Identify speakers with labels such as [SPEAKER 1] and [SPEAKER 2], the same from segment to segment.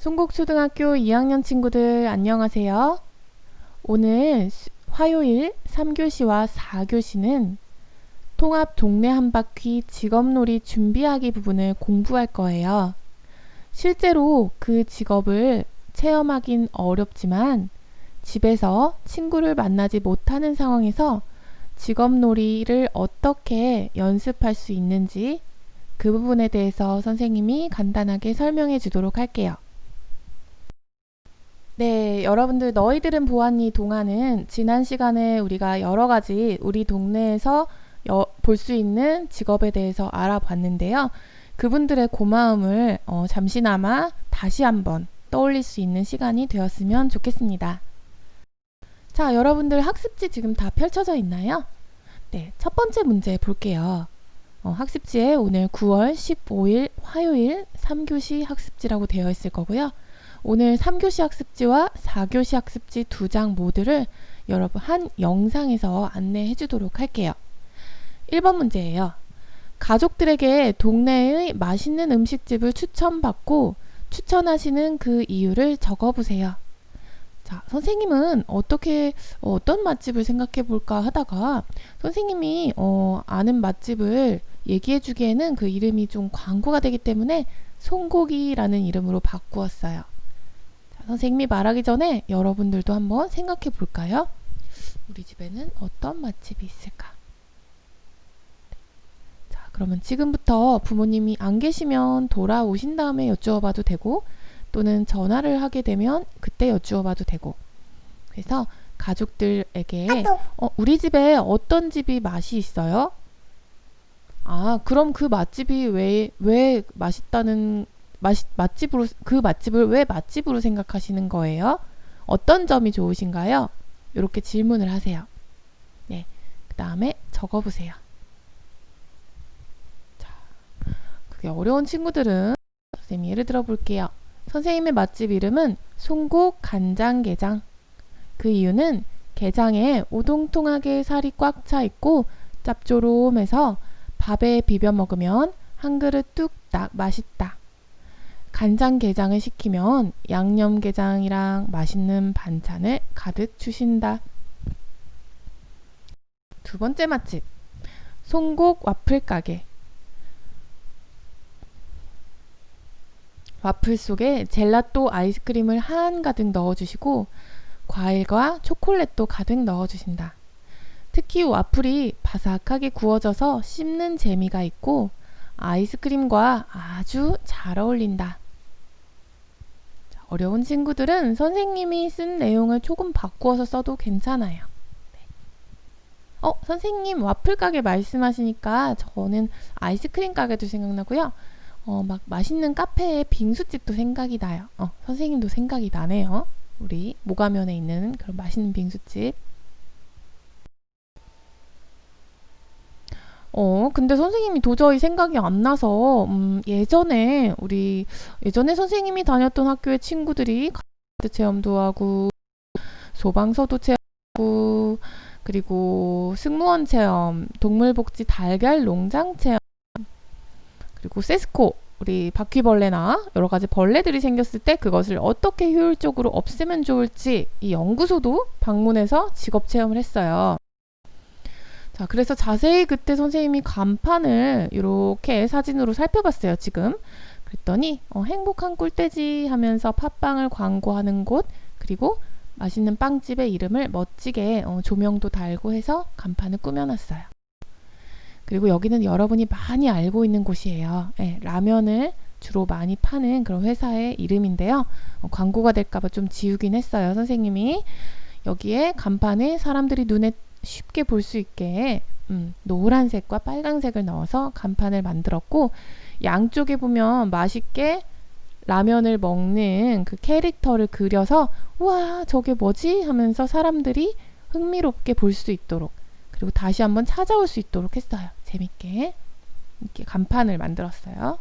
[SPEAKER 1] 송곡초등학교 2학년 친구들 안녕하세요. 오늘 화요일 3교시와 4교시는 통합 동네 한바퀴 직업놀이 준비하기 부분을 공부할 거예요. 실제로 그 직업을 체험하긴 어렵지만 집에서 친구를 만나지 못하는 상황에서 직업놀이를 어떻게 연습할 수 있는지 그 부분에 대해서 선생님이 간단하게 설명해 주도록 할게요. 네, 여러분들 너희들은 보았니 동화는 지난 시간에 우리가 여러 가지 우리 동네에서 볼 수 있는 직업에 대해서 알아봤는데요. 그분들의 고마움을 잠시나마 다시 한번 떠올릴 수 있는 시간이 되었으면 좋겠습니다. 자, 여러분들 학습지 지금 다 펼쳐져 있나요? 네, 첫 번째 문제 볼게요. 학습지에 오늘 9월 15일 화요일 3교시 학습지라고 되어 있을 거고요. 오늘 3교시 학습지와 4교시 학습지 두 장 모두를 여러분 한 영상에서 안내해 주도록 할게요. 1번 문제예요. 가족들에게 동네의 맛있는 음식집을 추천받고 추천하시는 그 이유를 적어보세요. 자, 선생님은 어떤 맛집을 생각해 볼까 하다가 선생님이 아는 맛집을 얘기해 주기에는 그 이름이 좀 광고가 되기 때문에 송고기라는 이름으로 바꾸었어요. 선생님이 말하기 전에 여러분들도 한번 생각해 볼까요? 우리 집에는 어떤 맛집이 있을까? 자, 그러면 지금부터 부모님이 안 계시면 돌아오신 다음에 여쭈어 봐도 되고 또는 전화를 하게 되면 그때 여쭈어 봐도 되고 그래서 가족들에게 우리 집에 어떤 집이 맛이 있어요? 아, 그럼 그 맛집이 왜 맛있다는 맛집으로 그 맛집을 왜 맛집으로 생각하시는 거예요? 어떤 점이 좋으신가요? 이렇게 질문을 하세요. 네, 그 다음에 적어보세요. 자, 그게 어려운 친구들은 선생님이 예를 들어 볼게요. 선생님의 맛집 이름은 송곡 간장게장. 그 이유는 게장에 오동통하게 살이 꽉 차 있고 짭조름해서 밥에 비벼 먹으면 한 그릇 뚝딱 맛있다. 간장게장을 시키면 양념게장이랑 맛있는 반찬을 가득 주신다. 두 번째 맛집 송곡 와플 가게. 와플 속에 젤라또 아이스크림을 한가득 넣어주시고 과일과 초콜릿도 가득 넣어주신다. 특히 와플이 바삭하게 구워져서 씹는 재미가 있고 아이스크림과 아주 잘 어울린다. 어려운 친구들은 선생님이 쓴 내용을 조금 바꾸어서 써도 괜찮아요. 선생님 와플 가게 말씀하시니까 저는 아이스크림 가게도 생각나고요. 막 맛있는 카페에 빙수집도 생각이 나요. 선생님도 생각이 나네요. 우리 모가면에 있는 그런 맛있는 빙수집. 근데 선생님이 도저히 생각이 안 나서 예전에 선생님이 다녔던 학교의 친구들이 카드 체험도 하고 소방서도 체험하고 그리고 승무원 체험, 동물복지 달걀 농장 체험 그리고 세스코 우리 바퀴벌레나 여러 가지 벌레들이 생겼을 때 그것을 어떻게 효율적으로 없애면 좋을지 이 연구소도 방문해서 직업 체험을 했어요. 자, 그래서 자세히 그때 선생님이 간판을 이렇게 사진으로 살펴봤어요, 지금. 그랬더니 행복한 꿀돼지 하면서 팥빵을 광고하는 곳 그리고 맛있는 빵집의 이름을 멋지게 조명도 달고 해서 간판을 꾸며놨어요. 그리고 여기는 여러분이 많이 알고 있는 곳이에요. 네, 라면을 주로 많이 파는 그런 회사의 이름인데요. 광고가 될까봐 좀 지우긴 했어요, 선생님이. 여기에 간판에 사람들이 눈에 쉽게 볼 수 있게 노란색과 빨간색을 넣어서 간판을 만들었고 양쪽에 보면 맛있게 라면을 먹는 그 캐릭터를 그려서 우와 저게 뭐지? 하면서 사람들이 흥미롭게 볼 수 있도록 그리고 다시 한번 찾아올 수 있도록 했어요. 재밌게 이렇게 간판을 만들었어요.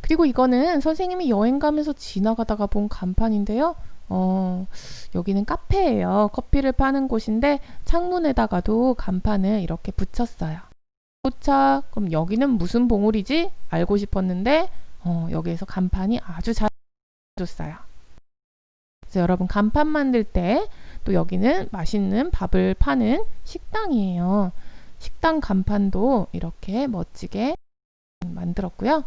[SPEAKER 1] 그리고 이거는 선생님이 여행 가면서 지나가다가 본 간판인데요. 여기는 카페예요. 커피를 파는 곳인데 창문에다가도 간판을 이렇게 붙였어요. 그럼 여기는 무슨 봉우리지? 알고 싶었는데 여기에서 간판이 아주 잘 줬어요. 그래서 여러분 간판 만들 때 또 여기는 맛있는 밥을 파는 식당이에요. 식당 간판도 이렇게 멋지게 만들었고요.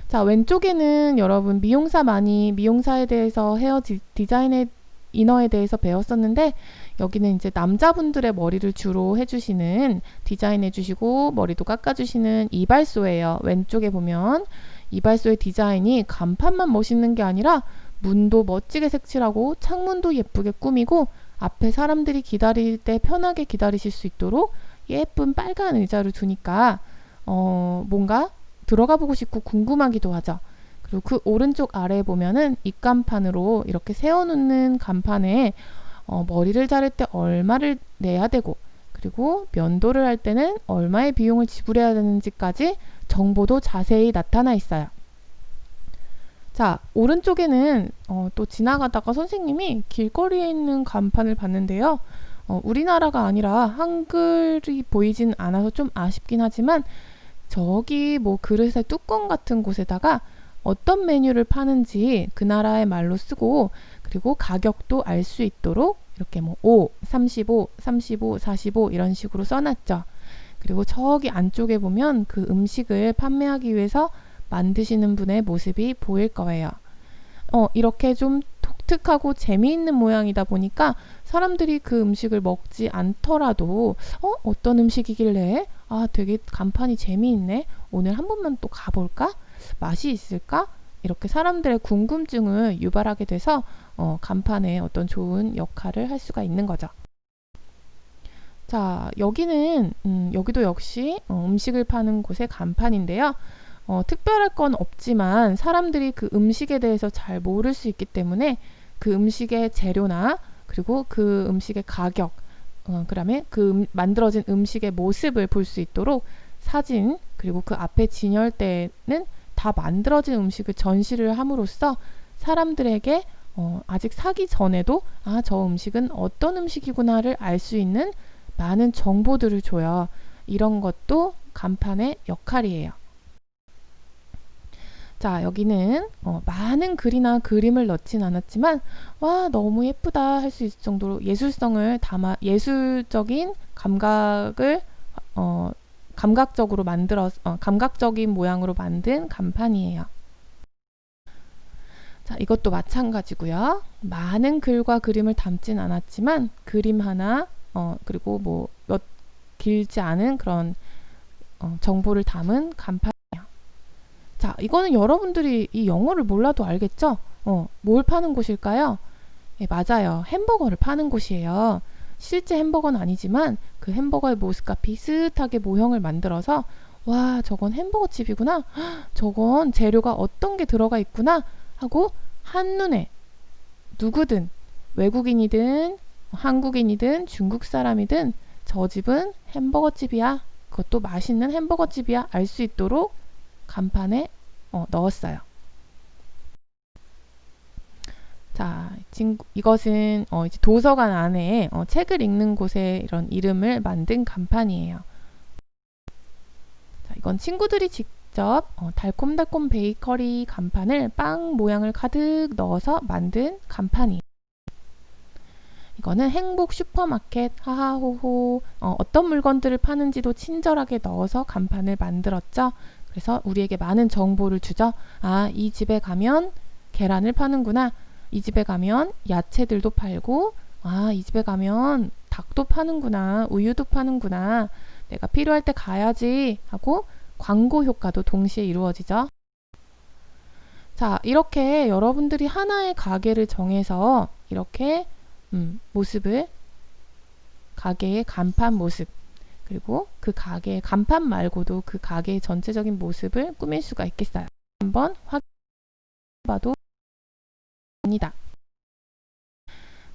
[SPEAKER 1] 자, 왼쪽에는 여러분 미용사에 대해서 디자인의 이너에 대해서 배웠었는데, 여기는 이제 남자분들의 머리를 주로 해주시는, 디자인해 주시고 머리도 깎아주시는 이발소예요. 왼쪽에 보면 이발소의 디자인이 간판만 멋있는 게 아니라 문도 멋지게 색칠하고 창문도 예쁘게 꾸미고 앞에 사람들이 기다릴 때 편하게 기다리실 수 있도록 예쁜 빨간 의자를 두니까 뭔가 들어가 보고 싶고 궁금하기도 하죠. 그리고 그 오른쪽 아래에 보면은 입간판으로 이렇게 세워놓는 간판에 머리를 자를 때 얼마를 내야 되고, 그리고 면도를 할 때는 얼마의 비용을 지불해야 되는지까지 정보도 자세히 나타나 있어요. 자, 오른쪽에는 또 지나가다가 선생님이 길거리에 있는 간판을 봤는데요. 우리나라가 아니라 한글이 보이진 않아서 좀 아쉽긴 하지만, 저기 뭐 그릇의 뚜껑 같은 곳에다가 어떤 메뉴를 파는지 그 나라의 말로 쓰고, 그리고 가격도 알 수 있도록 이렇게 뭐 5, 35, 35, 45 이런 식으로 써놨죠. 그리고 저기 안쪽에 보면 그 음식을 판매하기 위해서 만드시는 분의 모습이 보일 거예요. 이렇게 좀 독특하고 재미있는 모양이다 보니까 사람들이 그 음식을 먹지 않더라도 어떤 음식이길래 되게 간판이 재미있네, 오늘 한 번만 또 가볼까, 맛이 있을까, 이렇게 사람들의 궁금증을 유발하게 돼서 간판에 어떤 좋은 역할을 할 수가 있는 거죠. 자, 여기도 역시 음식을 파는 곳의 간판인데요. 특별할 건 없지만 사람들이 그 음식에 대해서 잘 모를 수 있기 때문에 그 음식의 재료나 그리고 그 음식의 가격, 그다음에 그 만들어진 음식의 모습을 볼 수 있도록 사진, 그리고 그 앞에 진열대는 다 만들어진 음식을 전시를 함으로써 사람들에게 아직 사기 전에도 저 음식은 어떤 음식이구나를 알 수 있는 많은 정보들을 줘요. 이런 것도 간판의 역할이에요. 자, 여기는 많은 글이나 그림을 넣진 않았지만 와, 너무 예쁘다 할 수 있을 정도로 예술적인 감각을 감각적으로 감각적인 모양으로 만든 간판이에요. 자, 이것도 마찬가지고요. 많은 글과 그림을 담진 않았지만 그림 하나, 그리고 뭐 길지 않은 그런 정보를 담은 간판. 자, 이거는 여러분들이 이 영어를 몰라도 알겠죠? 뭘 파는 곳일까요? 예, 맞아요. 햄버거를 파는 곳이에요. 실제 햄버거는 아니지만 그 햄버거의 모습과 비슷하게 모형을 만들어서 와, 저건 햄버거 집이구나, 저건 재료가 어떤 게 들어가 있구나 하고 한눈에 누구든, 외국인이든 한국인이든 중국 사람이든 저 집은 햄버거 집이야, 그것도 맛있는 햄버거 집이야 알 수 있도록 간판에 넣었어요. 자, 이것은 이제 도서관 안에 책을 읽는 곳에 이런 이름을 만든 간판이에요. 자, 이건 친구들이 직접 달콤달콤 베이커리 간판을 빵 모양을 가득 넣어서 만든 간판이에요. 이거는 행복 슈퍼마켓 하하호호, 어떤 물건들을 파는지도 친절하게 넣어서 간판을 만들었죠. 그래서 우리에게 많은 정보를 주죠. 이 집에 가면 계란을 파는구나, 이 집에 가면 야채들도 팔고, 이 집에 가면 닭도 파는구나, 우유도 파는구나, 내가 필요할 때 가야지 하고 광고 효과도 동시에 이루어지죠. 자, 이렇게 여러분들이 하나의 가게를 정해서 이렇게 모습을, 가게의 간판 모습, 그리고 그 가게의 간판 말고도 그 가게의 전체적인 모습을 꾸밀 수가 있겠어요. 한번 확인해봐도 됩니다.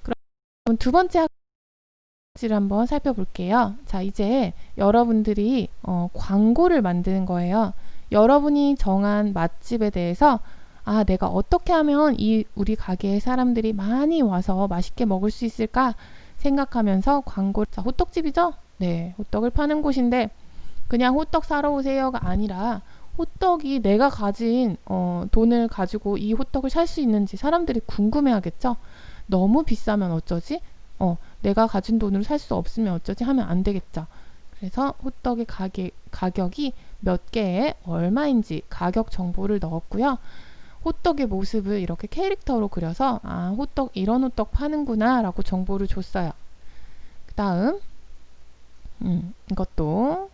[SPEAKER 1] 그럼 두 번째 학지를 한번 살펴볼게요. 자, 이제 여러분들이 광고를 만드는 거예요. 여러분이 정한 맛집에 대해서 내가 어떻게 하면 우리 가게에 사람들이 많이 와서 맛있게 먹을 수 있을까 생각하면서 자, 호떡집이죠? 네, 호떡을 파는 곳인데 그냥 호떡 사러 오세요가 아니라 호떡이 내가 가진 돈을 가지고 이 호떡을 살 수 있는지 사람들이 궁금해 하겠죠. 너무 비싸면 어쩌지? 내가 가진 돈으로 살 수 없으면 어쩌지? 하면 안 되겠죠. 그래서 호떡의 가격이 몇 개에 얼마인지 가격 정보를 넣었고요. 호떡의 모습을 이렇게 캐릭터로 그려서 호떡 이런 호떡 파는구나 라고 정보를 줬어요. 그 다음 이것도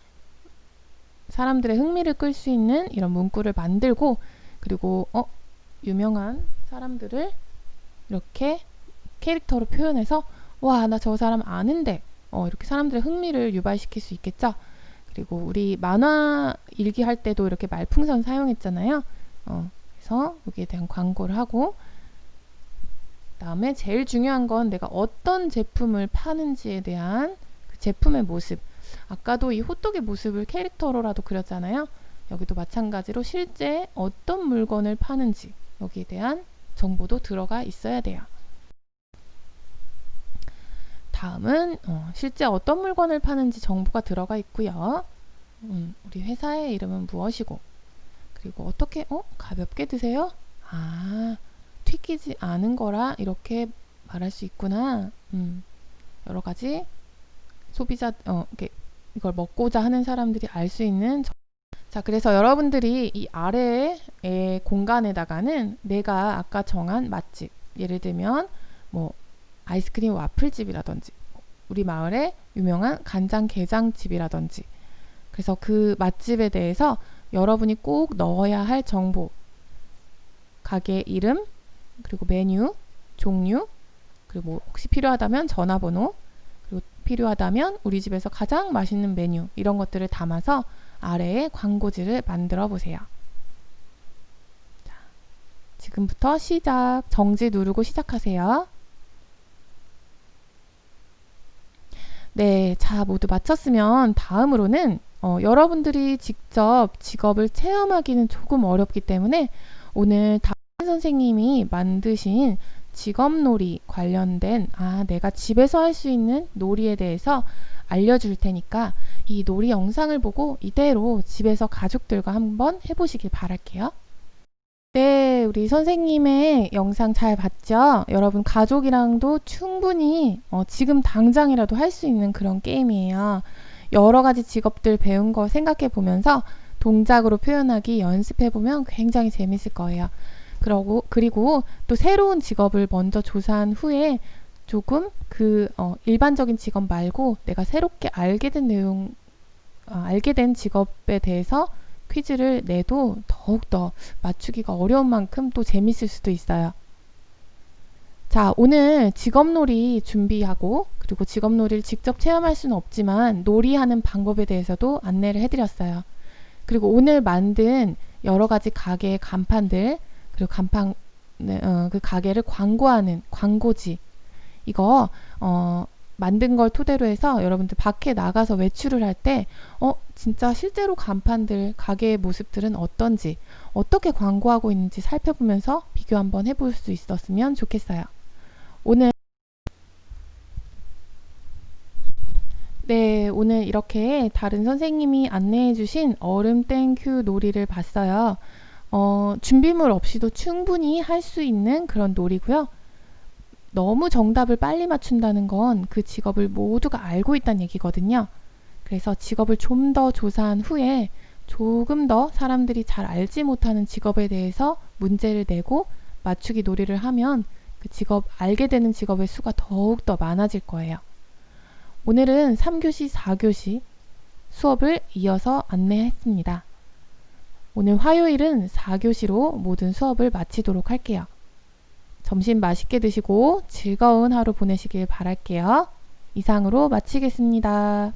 [SPEAKER 1] 사람들의 흥미를 끌 수 있는 이런 문구를 만들고, 그리고 유명한 사람들을 이렇게 캐릭터로 표현해서 와, 나 저 사람 아는데 이렇게 사람들의 흥미를 유발시킬 수 있겠죠. 그리고 우리 만화 일기 할 때도 이렇게 말풍선 사용했잖아요. 그래서 여기에 대한 광고를 하고, 그 다음에 제일 중요한 건 내가 어떤 제품을 파는지에 대한 그 제품의 모습. 아까도 이 호떡의 모습을 캐릭터로라도 그렸잖아요. 여기도 마찬가지로 실제 어떤 물건을 파는지 여기에 대한 정보도 들어가 있어야 돼요. 다음은 실제 어떤 물건을 파는지 정보가 들어가 있고요. 우리 회사의 이름은 무엇이고, 그리고 어떻게 가볍게 드세요? 튀기지 않은 거라 이렇게 말할 수 있구나. 여러 가지 소비자 이걸 먹고자 하는 사람들이 알 수 있는 자, 그래서 여러분들이 이 아래의 공간에다가는 내가 아까 정한 맛집, 예를 들면 뭐 아이스크림 와플집이라든지 우리 마을의 유명한 간장게장집이라든지, 그래서 그 맛집에 대해서 여러분이 꼭 넣어야 할 정보, 가게 이름, 그리고 메뉴, 종류, 그리고 혹시 필요하다면 전화번호, 그리고 필요하다면 우리 집에서 가장 맛있는 메뉴, 이런 것들을 담아서 아래에 광고지를 만들어 보세요. 자, 지금부터 시작. 정지 누르고 시작하세요. 네, 자, 모두 마쳤으면 다음으로는 여러분들이 직접 직업을 체험하기는 조금 어렵기 때문에 오늘 다른 선생님이 만드신 직업놀이 관련된 내가 집에서 할 수 있는 놀이에 대해서 알려줄 테니까 이 놀이 영상을 보고 이대로 집에서 가족들과 한번 해보시길 바랄게요. 네, 우리 선생님의 영상 잘 봤죠? 여러분 가족이랑도 충분히 지금 당장이라도 할 수 있는 그런 게임이에요. 여러 가지 직업들 배운 거 생각해 보면서 동작으로 표현하기 연습해 보면 굉장히 재밌을 거예요. 그리고 또 새로운 직업을 먼저 조사한 후에 조금 일반적인 직업 말고 내가 새롭게 알게 된 직업에 대해서 퀴즈를 내도 더욱더 맞추기가 어려운 만큼 또 재밌을 수도 있어요. 자, 오늘 직업놀이 준비하고, 그리고 직업놀이를 직접 체험할 수는 없지만 놀이하는 방법에 대해서도 안내를 해드렸어요. 그리고 오늘 만든 여러 가지 가게의 간판들, 그리고 그 가게를 광고하는 광고지, 이거 만든 걸 토대로 해서 여러분들 밖에 나가서 외출을 할 때 진짜 실제로 간판들, 가게의 모습들은 어떤지, 어떻게 광고하고 있는지 살펴보면서 비교 한번 해볼 수 있었으면 좋겠어요. 오늘 이렇게 다른 선생님이 안내해 주신 얼음 땡큐 놀이를 봤어요. 준비물 없이도 충분히 할 수 있는 그런 놀이고요. 너무 정답을 빨리 맞춘다는 건 그 직업을 모두가 알고 있다는 얘기거든요. 그래서 직업을 좀 더 조사한 후에 조금 더 사람들이 잘 알지 못하는 직업에 대해서 문제를 내고 맞추기 놀이를 하면 그 알게 되는 직업의 수가 더욱더 많아질 거예요. 오늘은 3교시, 4교시 수업을 이어서 안내했습니다. 오늘 화요일은 4교시로 모든 수업을 마치도록 할게요. 점심 맛있게 드시고 즐거운 하루 보내시길 바랄게요. 이상으로 마치겠습니다.